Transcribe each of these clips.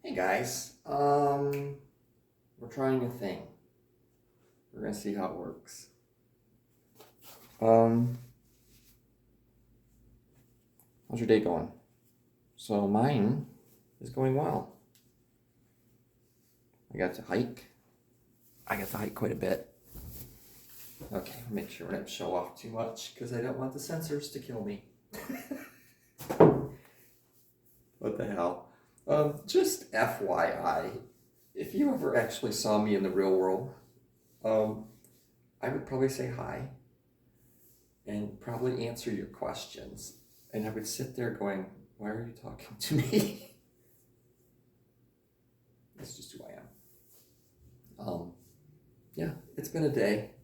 Hey guys, we're trying a thing. We're gonna see how it works. Um, how's your day going? So mine is going well. I got to hike. I got to hike quite a bit. Okay, make sure I don't show off too much because I don't want the censors to kill me. What the hell? Just FYI, if you ever actually saw me in the real world, I would probably say hi and probably answer your questions. And I would sit there going, why are you talking to me? That's just who I am. Yeah, it's been a day.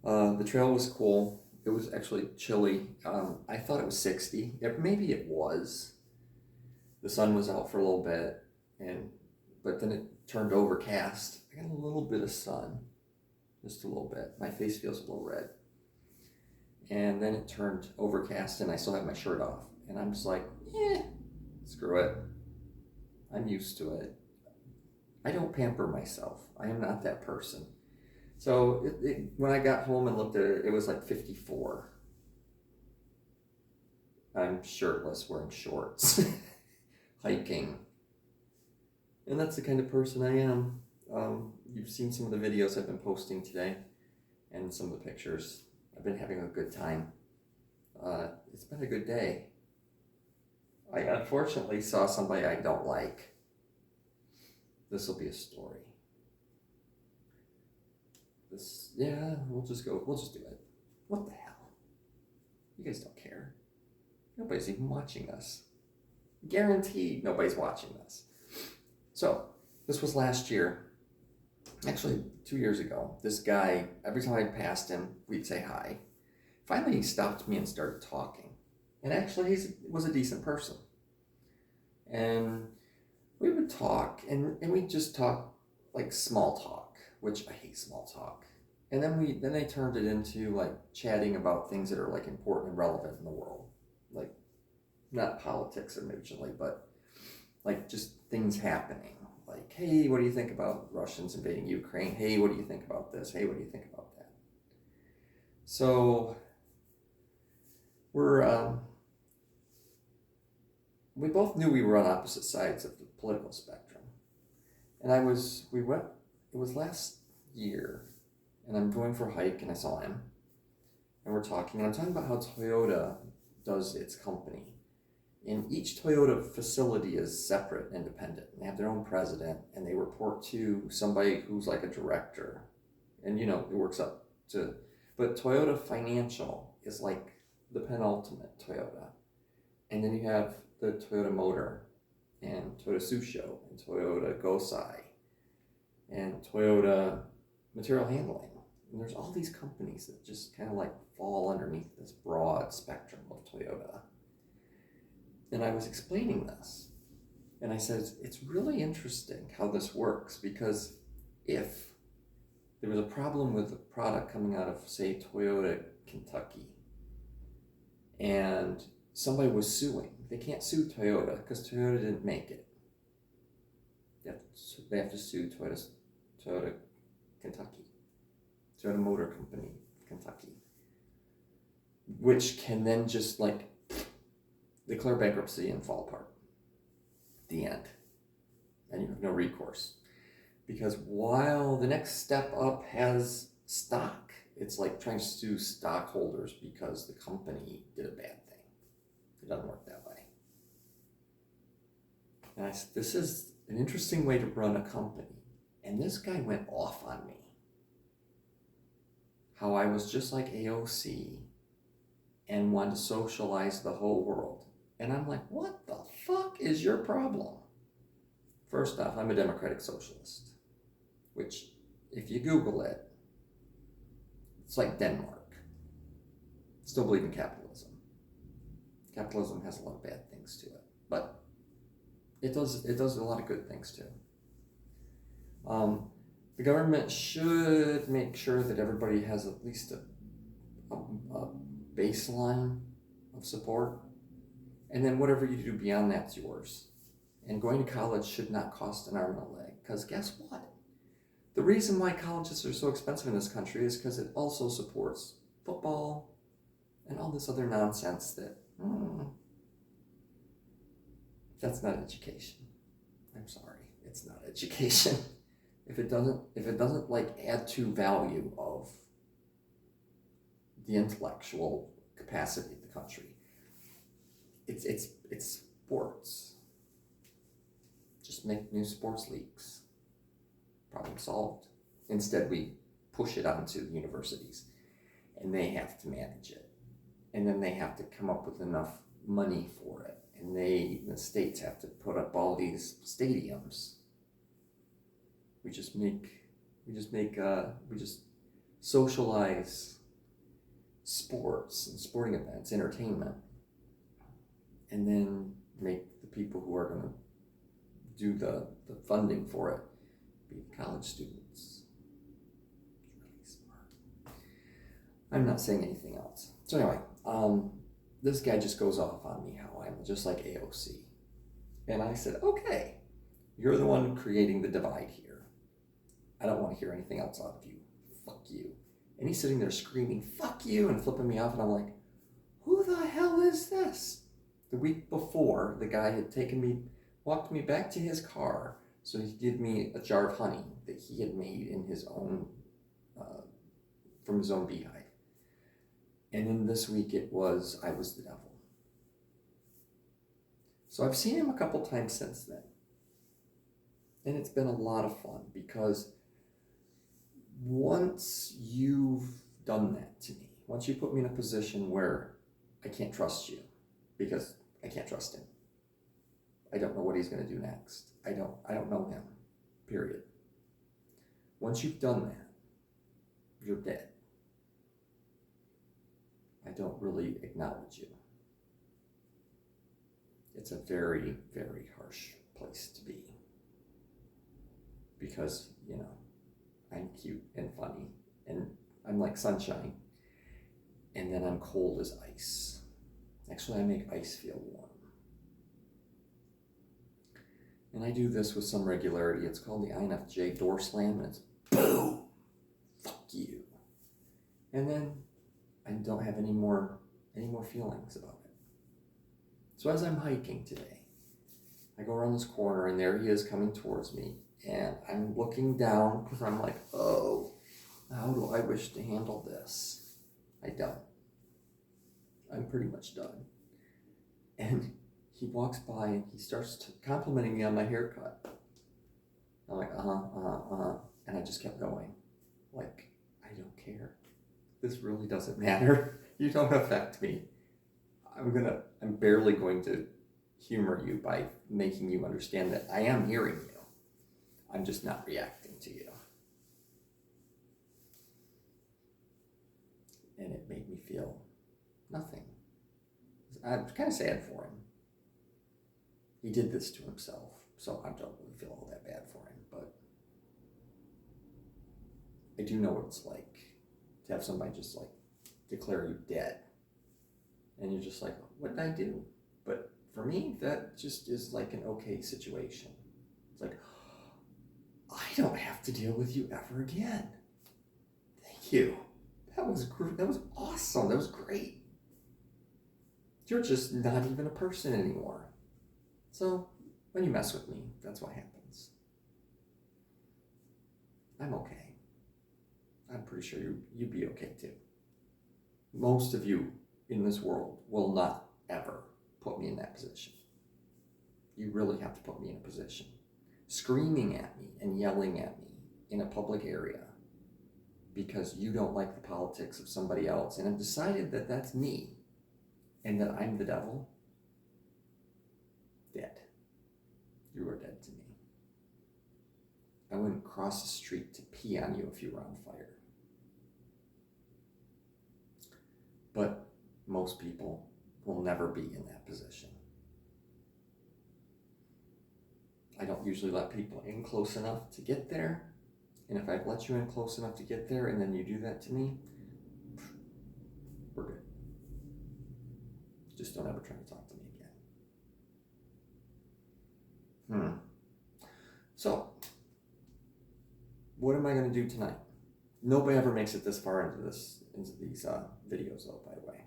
The trail was cool. It was actually chilly. I thought it was 60. Maybe it was. The sun was out for a little bit, but then it turned overcast. I got a little bit of sun, just a little bit. My face feels a little red. And then it turned overcast and I still have my shirt off. And I'm just like, screw it. I'm used to it. I don't pamper myself. I am not that person. So when I got home and looked at it, it was like 54. I'm shirtless, wearing shorts, hiking. And that's the kind of person I am. You've seen some of the videos I've been posting today and some of the pictures. I've been having a good time. It's been a good day. I unfortunately saw somebody I don't like. This will be a story. We'll just do it. What the hell? You guys don't care. Nobody's even watching us. Guaranteed nobody's watching us. So, this was last year. Actually, 2 years ago. This guy, every time I passed him, we'd say hi. Finally, he stopped me and started talking. And actually, he was a decent person. And we would talk, and we'd just talk like small talk, which I hate small talk. And then they turned it into like chatting about things that are like important and relevant in the world. Like, not politics originally, but like just things happening. Like, hey, what do you think about Russians invading Ukraine? Hey, what do you think about this? Hey, what do you think about that? So we both knew we were on opposite sides of the political spectrum. And it was last year, and I'm going for a hike, and I saw him. And we're talking, and I'm talking about how Toyota does its company. And each Toyota facility is separate, independent. They have their own president, and they report to somebody who's like a director. And, it works up to... But Toyota Financial is like the penultimate Toyota. And then you have the Toyota Motor, and Toyota Susho, and Toyota Gosai, and Toyota Material Handling. And there's all these companies that just kind of like fall underneath this broad spectrum of Toyota. And I was explaining this, and I said, it's really interesting how this works, because if there was a problem with a product coming out of, say, Toyota, Kentucky, and somebody was suing, they can't sue Toyota because Toyota didn't make it. They have to sue Toyota, Kentucky, Toyota Motor Company, Kentucky, which can then just like declare bankruptcy and fall apart. The end. And you have no recourse. Because while the next step up has stock, it's like trying to sue stockholders because the company did a bad thing. It doesn't work that way. And I said, this is an interesting way to run a company. And this guy went off on me. How I was just like AOC and wanted to socialize the whole world. And I'm like, what the fuck is your problem? First off, I'm a democratic socialist, which, if you Google it, it's like Denmark. Still believe in capitalism. Capitalism has a lot of bad things to it, but it does a lot of good things too. The government should make sure that everybody has at least a baseline of support. And then whatever you do beyond that's yours. And going to college should not cost an arm and a leg. Because guess what? The reason why colleges are so expensive in this country is because it also supports football and all this other nonsense that, that's not education. I'm sorry, it's not education. If it doesn't like add to value of the intellectual capacity of the country, it's sports. Just make new sports leagues. Problem solved. Instead, we push it onto universities, and they have to manage it, and then they have to come up with enough money for it, and the states have to put up all these stadiums. We just socialize sports and sporting events, entertainment, and then make the people who are going to do the funding for it be college students. It's really smart. I'm not saying anything else. So anyway, this guy just goes off on me how I'm just like AOC. And I said, okay, you're the one creating the divide here. I don't want to hear anything else out of you. Fuck you. And he's sitting there screaming, fuck you, and flipping me off, and I'm like, who the hell is this? The week before, the guy had walked me back to his car so he'd give me a jar of honey that he had made in his own, from his own beehive. And then this week I was the devil. So I've seen him a couple times since then. And it's been a lot of fun because once you've done that to me, once you put me in a position where I can't trust you because I can't trust him. I don't know what he's going to do next. I don't know him, period. Once you've done that, you're dead. I don't really acknowledge you. It's a very, very harsh place to be. Because, I'm cute and funny, and I'm like sunshine, and then I'm cold as ice. Actually, I make ice feel warm. And I do this with some regularity. It's called the INFJ door slam, and it's boom, fuck you. And then I don't have any more feelings about it. So as I'm hiking today, I go around this corner, and there he is coming towards me, and I'm looking down because I'm like, oh, how do I wish to handle this? I don't. I'm pretty much done. And he walks by and he starts complimenting me on my haircut. I'm like, and I just kept going. Like, I don't care. This really doesn't matter. You don't affect me. I'm barely going to humor you by making you understand that I am hearing you. I'm just not reacting to you. And it made me feel nothing. I'm kind of sad for him. He did this to himself, so I don't really feel all that bad for him, but I do know what it's like to have somebody just like declare you dead. And you're just like, what did I do? But for me, that just is like an okay situation. It's like, I don't have to deal with you ever again. Thank you. That was awesome. That was great. You're just not even a person anymore. So when you mess with me, that's what happens. I'm okay. I'm pretty sure you'd be okay too. Most of you in this world will not ever put me in that position. You really have to put me in a position. Screaming at me and yelling at me in a public area because you don't like the politics of somebody else and have decided that that's me and that I'm the devil. Dead. You are dead to me. I wouldn't cross the street to pee on you if you were on fire. But most people will never be in that position. I don't usually let people in close enough to get there. And if I've let you in close enough to get there and then you do that to me, we're good. Just don't ever try to talk to me again. what am I going to do tonight? Nobody ever makes it this far into these videos, though, by the way.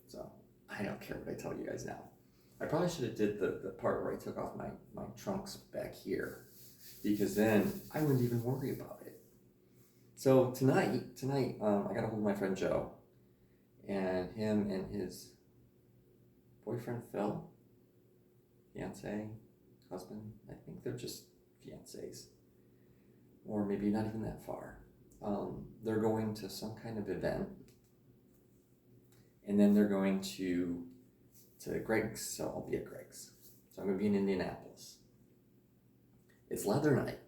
So I don't care what I tell you guys now. I probably should have did the part where I took off my trunks back here, because then I wouldn't even worry about it. So tonight, I got a hold of my friend Joe, and him and his boyfriend Phil, fiance, husband, I think they're just fiancés, or maybe not even that far. They're going to some kind of event, and then they're going to Greg's, so I'll be at Greg's. So I'm going to be in Indianapolis. It's leather night.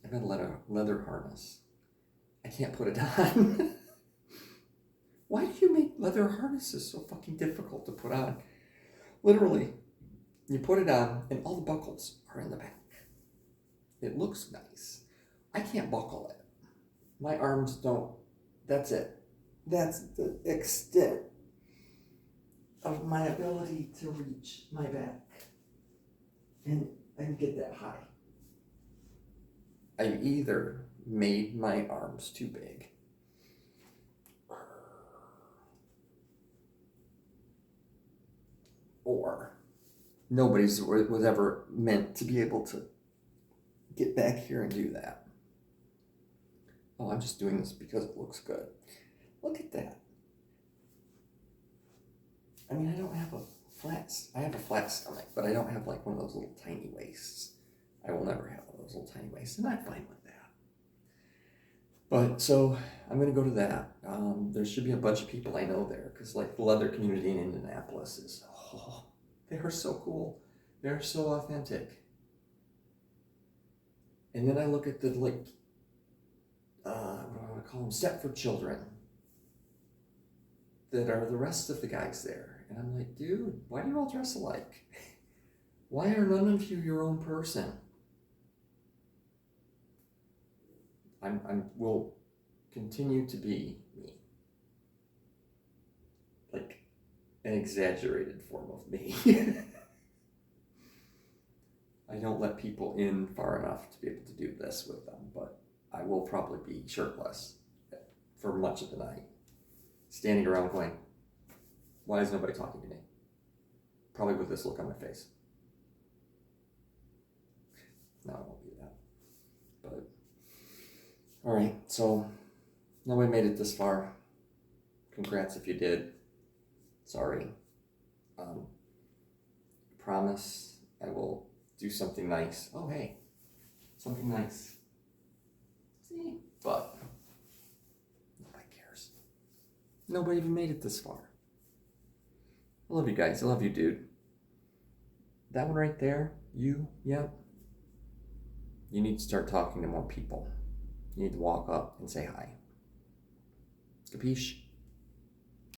I've got a leather harness. I can't put it on. Why do you make leather harnesses so fucking difficult to put on? Literally, you put it on and all the buckles are in the back. It looks nice. I can't buckle it. My arms don't. That's it. That's the extent of my ability to reach my back and get that high. I've either made my arms too big, or nobody's was ever meant to be able to get back here and do that. Oh, I'm just doing this because it looks good. Look at that. I mean, I don't have I have a flat stomach, but I don't have like one of those little tiny waists. I will never have one of those little tiny waists, and I'm fine with that. But so I'm going to go to that. There should be a bunch of people I know there, because like the leather community in Indianapolis is, they are so cool. They're so authentic. And then I look at the what do I want to call them? Stepford children that are the rest of the guys there. And I'm like, dude, why do you all dress alike? Why are none of you your own person? I will continue to be me. Like an exaggerated form of me. I don't let people in far enough to be able to do this with them, but I will probably be shirtless for much of the night, standing around going, why is nobody talking to me? Probably with this look on my face. No, I won't do that. But, all right, so nobody made it this far. Congrats if you did. Sorry. Promise I will do something nice. Oh, hey, something nice. See? But nobody cares. Nobody even made it this far. I love you guys. I love you, dude. That one right there, you, yep. You need to start talking to more people. You need to walk up and say hi. Capiche?